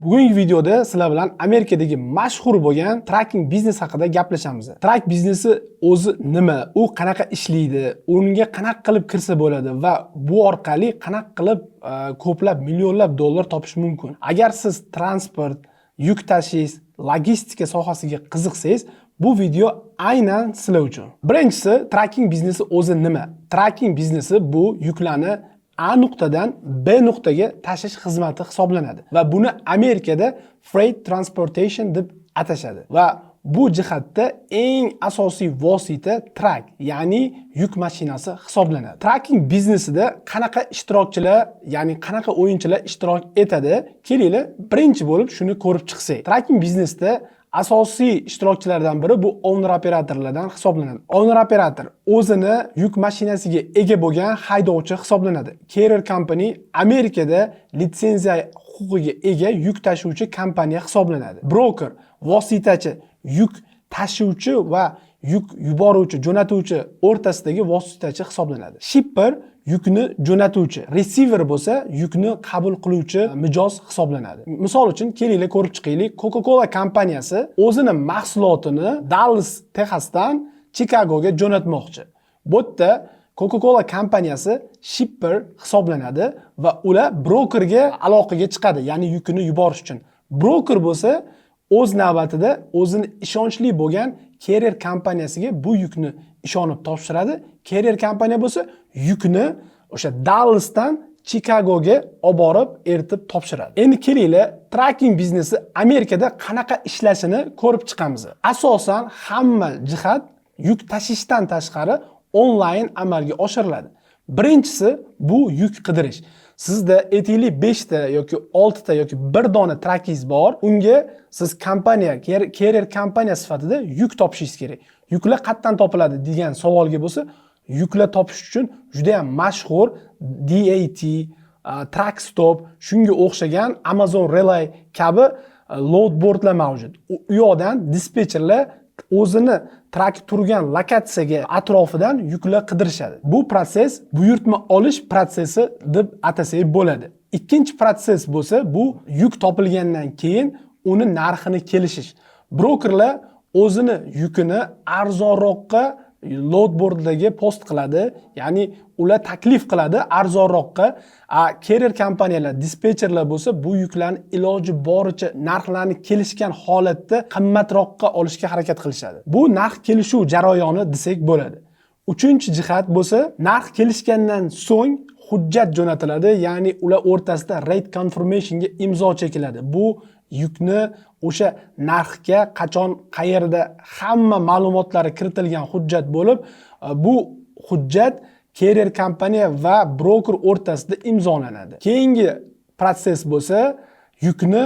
Bugungi videoda sizlar bilan Amerikadagi mashhur bo'lgan tracking biznes haqida gaplashamiz. Track biznesi o'zi nima? U qanaqa ishlaydi? Unga qanaqa qilib kirsa bo'ladi va bu orqali qanaqa qilib ko'plab millionlab dollar topish mumkin? Agar siz transport, yuk tashish, logistika sohasiga qiziqsangiz, bu video aynan sizlar uchun. Birinchisi, tracking biznesi o'zi nima? Tracking biznesi bu yuklarni A nuqtadan B nuqtaga tashish xizmati hisoblanadi va buni Amerikada freight transportation deb atashadi va bu jihatda eng asosiy vosita track, ya'ni yuk mashinasi hisoblanadi. Tracking biznesida qanaqa ishtirokchilar, ya'ni qanaqa o'yinchilar ishtirok etadi? Kelinglar, birinchi bo'lib shuni ko'rib chiqsak. Tracking biznesda asosiy ishtirokchilardan biri bu owner operatorlardan hisoblanadi. Owner operator o'zini yuk mashinasiga ega bo'lgan haydovchi hisoblanadi. Carrier company Amerikada litsenziya huquqiga ega yuk tashuvchi kompaniya hisoblanadi. Broker vositachi, yuk tashuvchi va yuk yuboruvchi, jo'natuvchi o'rtasidagi vositachi hisoblanadi. Shipper yukni jo'natuvchi, receiver bo'lsa yukni qabul qiluvchi mijoz hisoblanadi. Misol uchun kelinglar ko'rib chiqaylik. Coca-Cola kompaniyasi o'zini mahsulotini Dallas, Texasdan Chicagoga jo'natmoqchi. Bu yerda Coca-Cola kompaniyasi shipper hisoblanadi va ular brokerga aloqaga chiqadi, ya'ni yukni yuborish uchun. Broker bo'lsa o'z navbatida o'zini ishonchli bo'lgan carrier kompaniyasiga bu yukni ishonib topshiradi. Carrier kompaniya bo'lsa yukni o'sha Dallasdan Chicagoga olib borib eritib topshiradi. Endi kelinglar, tracking biznesi Amerikada qanaqa ishlashini ko'rib chiqamiz. Asosan hamma jihat yuk tashishdan tashqari onlayn amalga oshiriladi. Birinchisi bu yuk qidirish. Sizda aytaylik 5 ta yoki 6 ta yoki 1 dona trackingiz bor. Unga siz kompaniya, carrier kompaniya sifatida yuk topishingiz kerak. Yuklar qayerdan topiladi degan savolga bo'lsa, yuklar topish uchun juda ham mashhur DAT, Trackstop, shunga o'xshagan Amazon Relay kabi load boardlar mavjud. U yoqdan dispetcherlar o'zini trak turgan lokatsiyaga atrofidan yuklar qidirishadi. Bu proses buyurtma olish prosesi deb atasak bo'ladi. Ikkinchi proses bo'lsa, bu yuk topilgandan keyin uni narxini kelishish. Brokerlar o'zini yukini arzonroqqa load boardlarga post qiladi, ya'ni ular taklif qiladi arzonroqqa. Carrier kompaniyalar, dispetcherlar bo'lsa, bu yuklarni iloji boricha narxlarni kelishgan holatda qimmatroqqa olishga harakat qilishadi. Bu narx kelishuv jarayoni desak bo'ladi. Uchinchi jihat bo'lsa, narx kelishgandan so'ng hujjat jo'natiladi, ya'ni ular o'rtasida rate confirmationga imzo chekiladi. Bu yukni o'sha narxga qachon, qayerda hamma ma'lumotlari kiritilgan hujjat bo'lib, bu hujjat carrier kompaniya va broker o'rtasida imzolanadi. Keyingi proses bo'lsa, yukni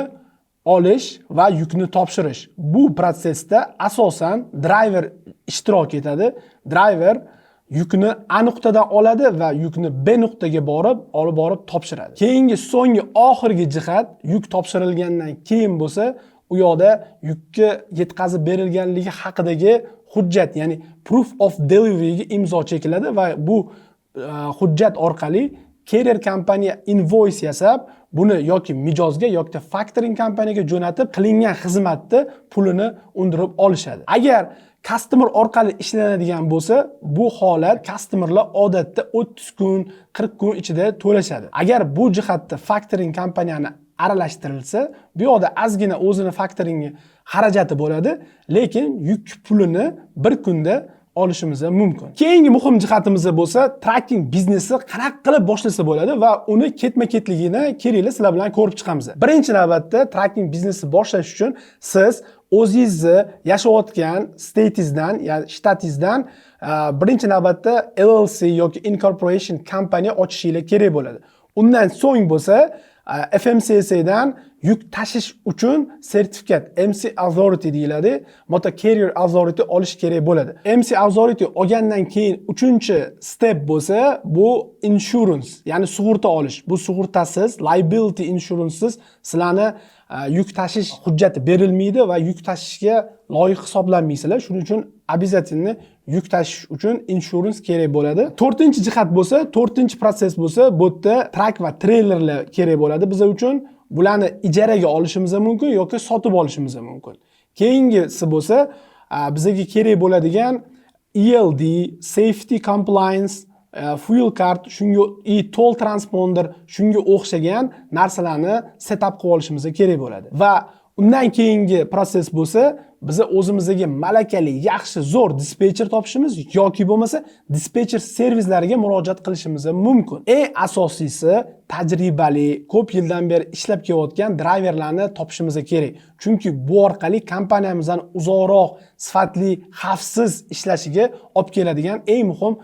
olish va yukni topshirish. Bu prosesda asosan driver ishtirok etadi. Driver yukni A nuqtadan oladi va yukni B nuqtaga olib borib topshiradi. Keyingi so'nggi oxirgi jihat yuk topshirilgandan keyin bo'lsa, u yoqda yukka yetkazib berilganligi haqidagi hujjat, ya'ni proof of delivery ga imzo chekiladi va bu hujjat orqali carrier kompaniya invoice yasab, buni yoki mijozga yoki factoring kompaniyaga jo'natib, qilingan xizmatni pulini undirib olishadi. Agar customer orqali ishlanadigan bo'lsa, bu holat customerlar odatda 30 kun, 40 kun ichida to'lashadi. Agar bu jihatda factoring kompaniyani aralashtirilsa, bu yoqda ozgina o'zini factoring xarajati bo'ladi, lekin yuk pulini bir kunda olishimiz mumkin. Keyingi muhim jihatimiz bo'lsa, tracking biznesi qanaqa qilib boshlasa bo'ladi va uni ketma-ketligini kelinglar sizlar bilan ko'rib chiqamiz. Birinchi navbatda tracking biznesi boshlash uchun siz o'zingizni yashayotgan statingizdan, ya'ni shtatingizdan birinchi navbatda LLC yoki incorporation kompaniya ochishingiz kerak bo'ladi. Undan so'ng bo'lsa, FMCSAdan yuk tashish uchun sertifikat MC Authority deyiladi, Motor Carrier Authority olish kerak bo'ladi. MC Authority olgandan keyin uchinchi step bo'lsa, bu insurance, ya'ni sug'urta olish. Bu sug'urtasiz, liability insurance'siz sizlarni yuk tashish hujjati berilmaydi va yuk tashishga loyiq hisoblanmaysizlar. Shuning uchun обязательно yuk tashish uchun insurance kerak bo'ladi. To'rtinchi jihat bo'lsa, to'rtinchi proses bo'lsa, bu yerda trak va treylerlar kerak bo'ladi biz uchun. bularni ijaraga olishimiz mumkin yoki sotib olishimiz mumkin. Keyingisi bo'lsa, bizga kerak bo'ladigan ELD, safety compliance, fuel card, shunga toll transponder, shunga o'xshagan narsalarni setup qilib olishimiz kerak bo'ladi. Va undan keyingi proses bo'lsa, biz o'zimizga malakali, yaxshi, zo'r dispetcher topishimiz yoki bo'lmasa dispetcher servislariga murojaat qilishimiz mumkin. Eng asosiysi tajribali, ko'p yildan beri ishlab kelayotgan driverlarni topishimiz kerak. Chunki bu orqali kompaniyamizdan uzoqroq, sifatli, xavfsiz ishlashiga olib keladigan eng muhim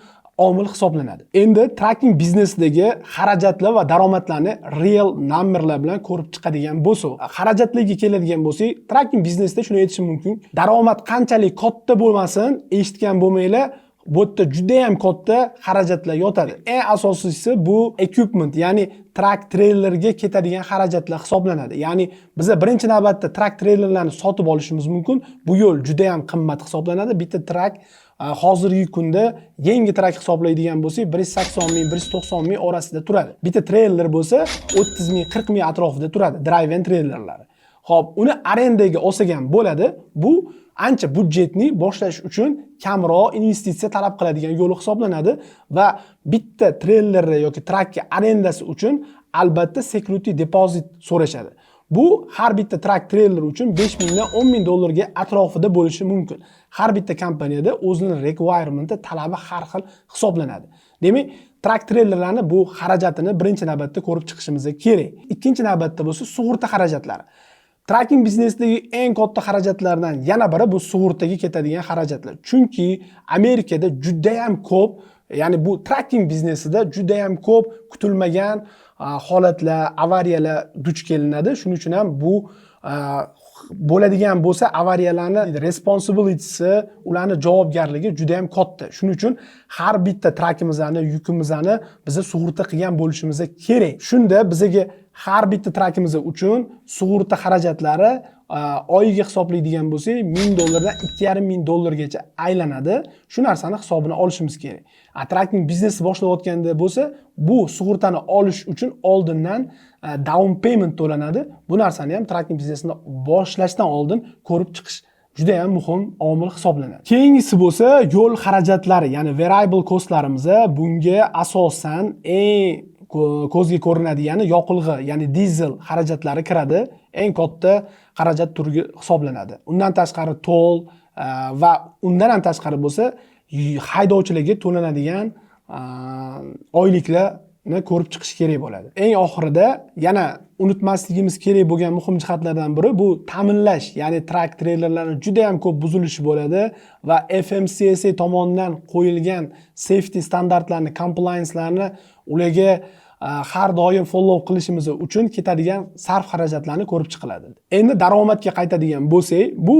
omil hisoblanadi. Endi tracking biznesidagi xarajatlar va daromadlarni real numberlar bilan ko'rib chiqadigan bo'lsak, xarajatlarga keladigan bo'lsak, tracking biznesida shuni aytishim mumkin. Daromad qanchalik katta bo'lmasin, eshitgan bo'lmanglar, bu yerda juda ham katta xarajatlar yotadi. Eng asosiysi bu equipment, ya'ni truck trailerga ketadigan xarajatlar hisoblanadi. Ya'ni biz birinchi navbatda truck trailerlarni sotib olishimiz mumkin. Bu yo'l juda ham qimmat hisoblanadi. Bitta truck hozirgi kunda yangi truck hisoblaydigan bo'lsak 180 ming, 190 ming orasida turadi. Bitta trailer bo'lsa 30 ming, 40 ming atrofida turadi, drive-in trailerlari. Xo'p, uni arendaga olsak ham bo'ladi. Bu ancha budjetni boshlash uchun kamroq investitsiya talab qiladigan yo'l hisoblanadi va bitta trailer yoki truckga arendasi uchun albatta security deposit so'rashadi. Bu har bitta truck trailer uchun 5 mingdan 10 ming dollarga atrofida bo'lishi mumkin. Har bitta kompaniyada o'zining requirementi, talabi har xil hisoblanadi. Demak, truck trailerlarni bu xarajatini birinchi navbatda ko'rib chiqishimiz kerak. Ikkinchi navbatda bo'lsa sug'urta xarajatlari. Tracking biznesidagi eng katta xarajatlardan yana biri bu sug'urtaga ketadigan xarajatlar. Chunki Amerikada juda ham ko'p, ya'ni bu tracking biznesida juda ham ko'p kutilmagan holatlar, avariyalar duch kelinadi. Shuning uchun ham bu bo'ladigan bo'lsa avariyalarni responsibilitysi, ularning javobgarligi juda ham katta. Shuning uchun har bitta trakimizni, yukimizni biz sug'urta qilgan bo'lishimiz kerak. Shunda bizga har bitta trakimiz uchun sug'urta xarajatlari oyiga hisoblaydigan bo'lsak, 1000 dollardan 2500 ming dollargacha aylanadi. Shu narsani hisobini olishimiz kerak. Tracking biznesi boshlayotganda bo'lsa, bu sug'urtani olish uchun oldindan down payment to'lanadi. Bu narsani ham tracking biznesini boshlashdan oldin ko'rib chiqish juda ham muhim omil hisoblanadi. Keyingisi bo'lsa, yo'l xarajatlari, ya'ni variable costlarimiz. Bunga asosan eng ko'zga ko'rinadigani yoqilg'i, ya'ni dizel xarajatlari kiradi. Eng katta xarajat turi hisoblanadi. Undan tashqari toll va undan ham tashqari bo'lsa, haydovchilarga to'lanadigan oyliklarni ko'rib chiqish kerak bo'ladi. Eng oxirida yana unutmasligimiz kerak bo'lgan muhim jihatlardan biri bu ta'minlash, ya'ni truck trailerlarning juda ham ko'p buzilishi bo'ladi va FMCSA tomonidan qo'yilgan safety standartlarni, compliancelarni ularga har doim follow qilishimiz uchun ketadigan sarf xarajatlarni ko'rib chiqiladi. Endi daromadga qaytadigan bo'lsak, bu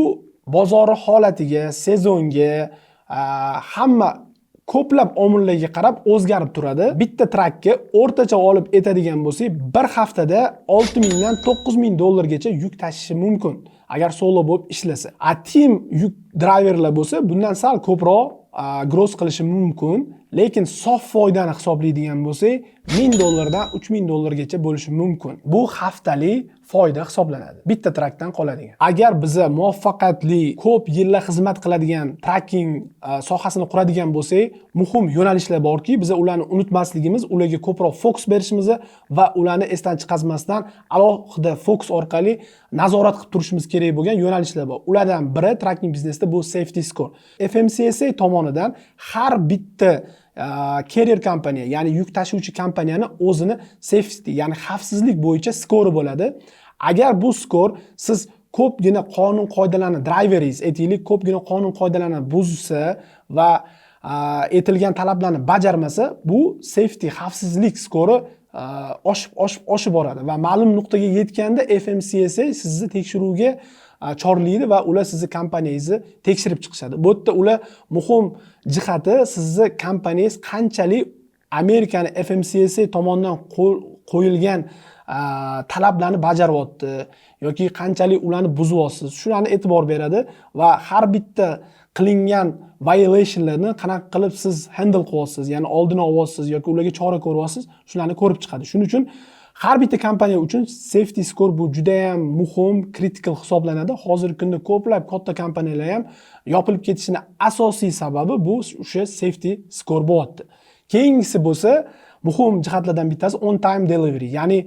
bozor holatiga, sezonga, hamma ko'plab omillarga qarab o'zgarib turadi. Bitta trackga o'rtacha olib etadigan bo'lsak, bir haftada 6000 dan 9000 dollargacha yuk tashishi mumkin agar solo bo'lib ishlasa. Team yuk driverlar bo'lsa, bundan sal ko'proq gross qilishi mumkin, lekin sof foydani hisoblaydigan bo'lsak, 1000 dollardan 3000 dollargacha bo'lishi mumkin. Bu haftalik foyda hisoblanadi. Bitta trackdan qoladigan. Agar biz muvaffaqiyatli ko'p yillar xizmat qiladigan tracking sohasini quradigan bo'lsak, muhim yo'nalishlar borki, biz ularni unutmasligimiz, ularga ko'proq fokus berishimiz va ularni esdan chiqazmasdan alohida fokus orqali nazorat qilib turishimiz kerak bo'lgan yo'nalishlar bor. Ulardan biri tracking biznesida bu safety score. FMCSA tomonidan har bitta carrier kompaniya, ya'ni yuk tashuvchi kompaniyani o'zini safety, ya'ni xavfsizlik bo'yicha skori bo'ladi. Agar bu skor siz ko'pgina qonun qoidalarni, driveringiz aytaylik, ko'pgina qonun qoidalarni buzsa va etilgan talablarni bajarmasa, bu safety, xavfsizlik skori oshib boradi va ma'lum nuqtaga yetganda FMCSA sizni tekshiruvga chorlaydi va ular sizni kompaniyangizni tekshirib chiqishadi. Bu yerda ular muhim jihati sizni kompaniyangiz qanchalik Amerikani FMCSA tomonidan qo'yilgan talablarni bajaryapti yoki qanchalik ularni buzyapsiz, shularni e'tibor beradi va har bitta qilingan violationlarni qanaqa qilib siz handle qilyapsiz, ya'ni oldini olyapsiz yoki ularga chora ko'ryapsiz, shularni ko'rib chiqadi. Shuning uchun Har bitta kompaniya uchun safety score bu juda ham muhim, kritikal hisoblanadi. Hozirgi kunda ko'plab katta kompaniyalar ham yopilib ketishini asosiy sababi bu o'sha safety score bo'lyapti. Keyingisi bo'lsa, muhim jihatlardan bittasi on time delivery. Ya'ni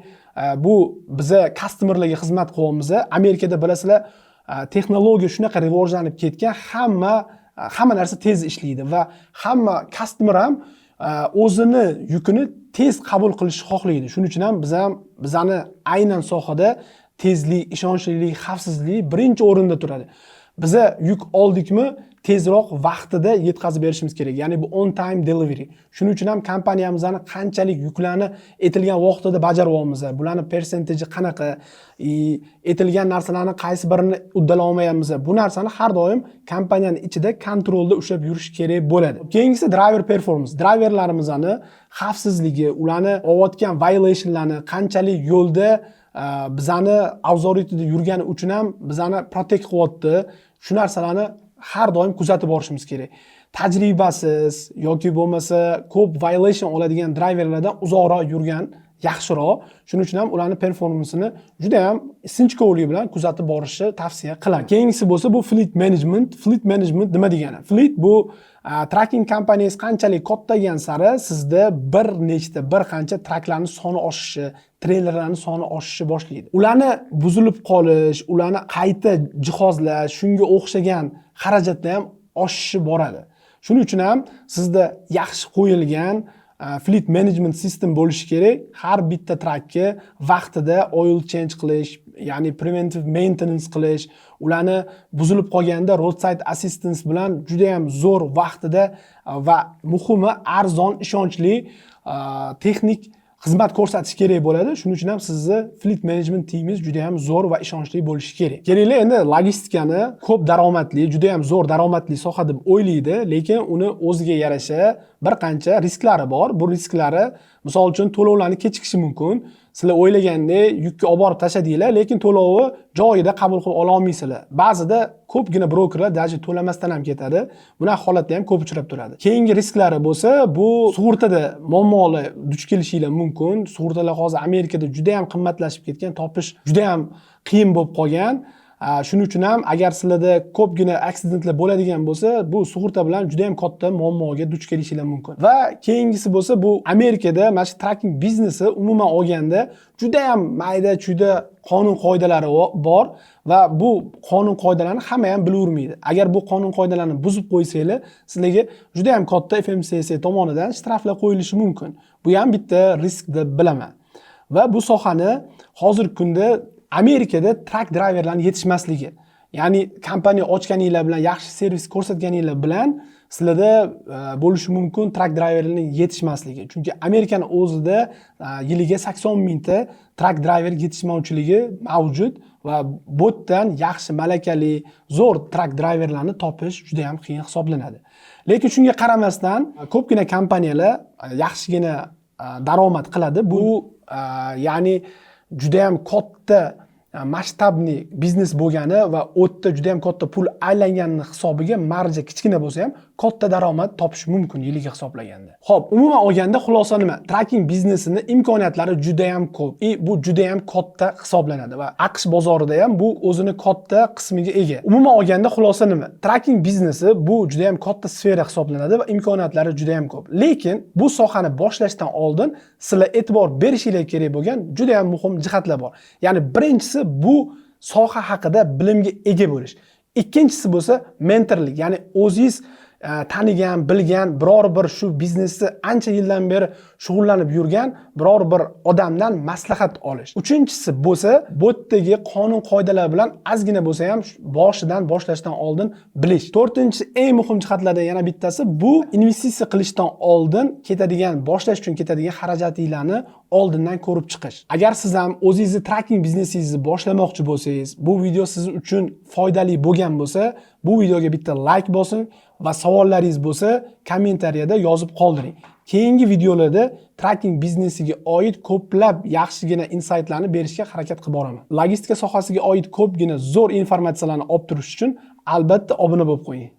bu biza customerlarga xizmat qilyapmiz. Amerikada bilasizlar, texnologiya shunaqa rivojlanib ketgan, hamma narsa tez ishlaydi va hamma customer ham o'zini yukini tez qabul qilishni xohlaydi. Shuning uchun ham bizani aynan sohada tezlik, ishonchlilik, xavfsizlik birinchi o'rinda turadi. Biza yuk oldikmi, tezroq vaqtida yetkazib berishimiz kerak. Ya'ni bu on time delivery. Shuning uchun ham kompaniyamizni qanchalik yuklarni etilgan vaqtida bajaryapmiz, bularning percentage qanaqa, etilgan narsalarni qaysi birini uddala olmayapmiz. Bu narsani har doim kompaniyaning ichida kontrolda ushlab yurish kerak bo'ladi. Keyingisi driver performance. Driverlarimizni xavfsizligi, ularni olayotgan violationlarni qanchalik yo'lda bizani authorityda yurgani uchun ham bizani protect qilyapti. Shu narsalarni har doim kuzatib borishimiz kerak. Tajribasiz yoki bo'lmasa ko'p violation oladigan driverlardan uzoqroq yurgan yaxshiroq. Shuning uchun ham ularning performansini juda ham sinchkovlik bilan kuzatib borishni tavsiya qilaman. Keyingisi bo'lsa bu fleet management. Fleet management nima degani? Fleet bu tracking kompaniyasi qanchalik kattagan sari sizda bir qancha traklarning soni oshishi, treylerlarning soni oshishi boshlaydi. Ularni buzilib qolish, ularni qayta jihozlash, shunga o'xshagan xarajatlar ham oshishi boradi. Shuning uchun ham sizda yaxshi qo'yilgan fleet management system bo'lishi kerak. Har bitta trakka vaqtida oil change qilish, ya'ni preventive maintenance qilish, ularni buzilib qolganda roadside assistance bilan juda ham zo'r vaqtida va muhimi arzon, ishonchli texnik xizmat ko'rsatish kerak bo'ladi. Shuning uchun ham sizni fleet management teamingiz juda ham zo'r va ishonchli bo'lishi kerak. Kerakli endi logistikani ko'p daromadli, juda ham zo'r daromadli soha deb o'ylaydi, lekin uni o'ziga yarasha bir qancha risklari bor. Bu risklari, misol uchun, to'lovlarni kechikishi mumkin. Sizlar o'ylagandek yukni olib borib tashladinglar, lekin to'lovni joyida qabul qilib ola olmaysizlar. Ba'zida ko'pgina brokerlar даже to'lamasdan ham ketadi. Bunaqa holatlar ham ko'p uchrab turadi. Keyingi risklari bo'lsa, bu sug'urtada muammolar duch kelishinglar mumkin. Sug'urtalar hozir Amerikada juda ham qimmatlashib ketgan, topish juda ham qiyin bo'lib qolgan. Shuning uchun ham agar sizlarda ko'pgina aksidentlar bo'ladigan bo'lsa, bu sug'urta bilan juda ham katta muammoga duch kelishinglar mumkin. Va keyingisi bo'lsa, bu Amerikada mana shu tracking biznesi umuman olganda juda ham mayda-chuyda qonun qoidalari bor va bu qonun qoidalarni hamma ham bilavermaydi. Agar bu qonun qoidalarni buzib qo'ysanglar, sizlarga juda ham katta FMCSA tomonidan shtraflar qo'yilishi mumkin. Bu ham bitta risk deb bilaman. Va bu sohani hozirgi kunda Amerikada truck driverlarning yetishmasligi, ya'ni kompaniya ochganinglar bilan, yaxshi servis ko'rsatganinglar bilan sizlarda bo'lishi mumkin truck driverlarning yetishmasligi. Chunki Amerikaning o'zida yiliga 80 mingta truck driver yetishmovchiligi mavjud va bu yerdan yaxshi malakali, zo'r truck driverlarni topish juda ham qiyin hisoblanadi. Lekin shunga qaramasdan ko'pgina kompaniyalar yaxshigina daromad qiladi. Bu ya'ni juda ham katta masshtabli biznes bo'lgani va o'tda juda ham katta pul aylanganini hisobiga marja kichkina bo'lsa ham katta daromad topish mumkin yiliga hisoblaganda. Xo'p, umuman olganda xulosa nima? Tracking biznesini imkoniyatlari juda ham ko'p. Bu juda ham katta hisoblanadi va AQSh bozorida ham bu o'zini katta qismiga ega. Umuman olganda xulosa nima? Tracking biznesi bu juda ham katta sfera hisoblanadi va imkoniyatlari juda ham ko'p. Lekin bu sohani boshlashdan oldin sizlar e'tibor berishingiz kerak bo'lgan juda ham muhim jihatlar bor. Ya'ni birinchisi bu soha haqida bilimga ega bo'lish. Ikkinchisi bo'lsa mentorlik, ya'ni o'zingiz tanigan, bilgan biror bir shu biznesni ancha yildan beri shug'ullanib yurgan biror bir odamdan maslahat olish. Uchinchisi bo'lsa, bu yerdagi qonun qoidalar bilan ozgina bo'lsa ham boshlashdan oldin bilish. To'rtinchisi eng muhim jihatlardan yana bittasi bu investitsiya qilishdan oldin boshlash uchun ketadigan xarajatinglarni oldindan ko'rib chiqish. Agar siz ham o'zingizni tracking biznesingizni boshlamoqchi bo'lsangiz, bu video siz uchun foydali bo'lgan bo'lsa, bu videoga bitta like bosing va savollaringiz bo'lsa, kommentariyada yozib qoldiring. Keyingi videolarda tracking biznesiga oid ko'plab yaxshigina insightlarni berishga harakat qilib boraman. Logistika sohasiga oid ko'pgina zo'r informatsiyalarni olib turish uchun albatta obuna bo'lib qo'ying.